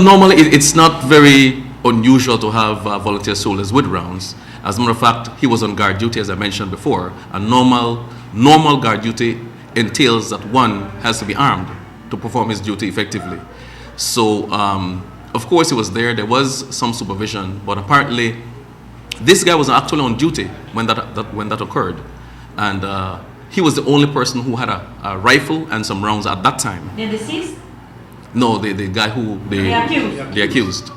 Normally, it's not very unusual to have volunteer soldiers with rounds. As a matter of fact, he was on guard duty, as I mentioned before. A normal guard duty entails that one has to be armed to perform his duty effectively. So, of course, he was there. There was some supervision, but apparently, this guy was actually on duty when that occurred, and he was the only person who had a rifle and some rounds at that time. The deceased? No, the guy who the accused.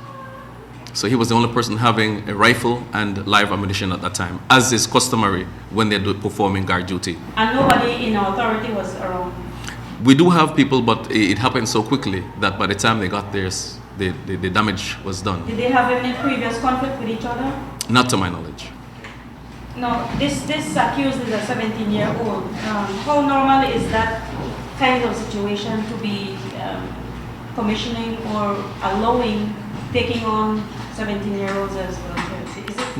So he was the only person having a rifle and live ammunition at that time, as is customary when they're performing guard duty. And nobody in authority was around? We do have people, but it happened so quickly that by the time they got there, the damage was done. Did they have any previous conflict with each other? Not to my knowledge. No, this accused is a 17-year-old. How normal is that kind of situation to be commissioning or allowing taking on 17-year-olds as volunteers? Is it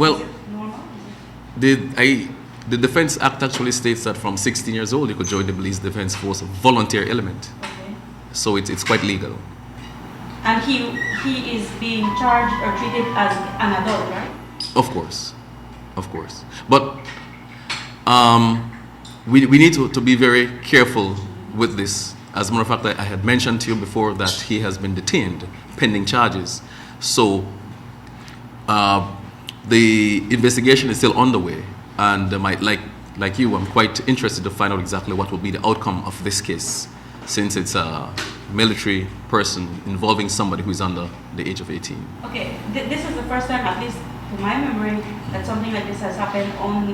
normal? The Defense Act actually states that from 16 years old you could join the police defense force, a volunteer element. Okay. So it's quite legal. And he is being charged or treated as an adult, right? Of course. But we need to be very careful with this. As a matter of fact, I had mentioned to you before that he has been detained pending charges. So the investigation is still underway, and like you, I'm quite interested to find out exactly what will be the outcome of this case, since it's a military person involving somebody who is under the age of 18. Okay, this is the first time, at least to my memory, that something like this has happened on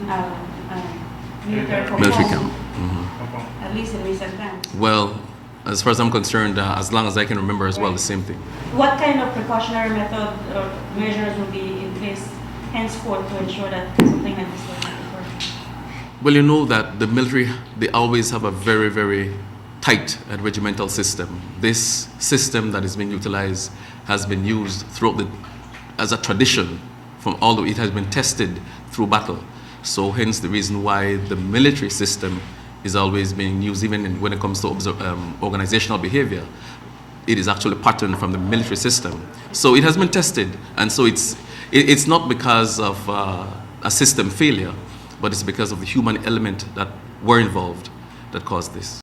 military camp. Mm-hmm. At least in recent times. Well, as far as I'm concerned, as long as I can remember as well, the same thing. What kind of precautionary method or measures will be in place henceforth to ensure that something like this does not occur? Well, you know that the military, they always have a very, very tight and regimental system. This system that is being utilized has been used as a tradition although it has been tested through battle. So hence the reason why the military system is always being used, even when it comes to organizational behavior. It is actually patterned from the military system. So it has been tested, and so it's not because of a system failure, but it's because of the human element that were involved that caused this.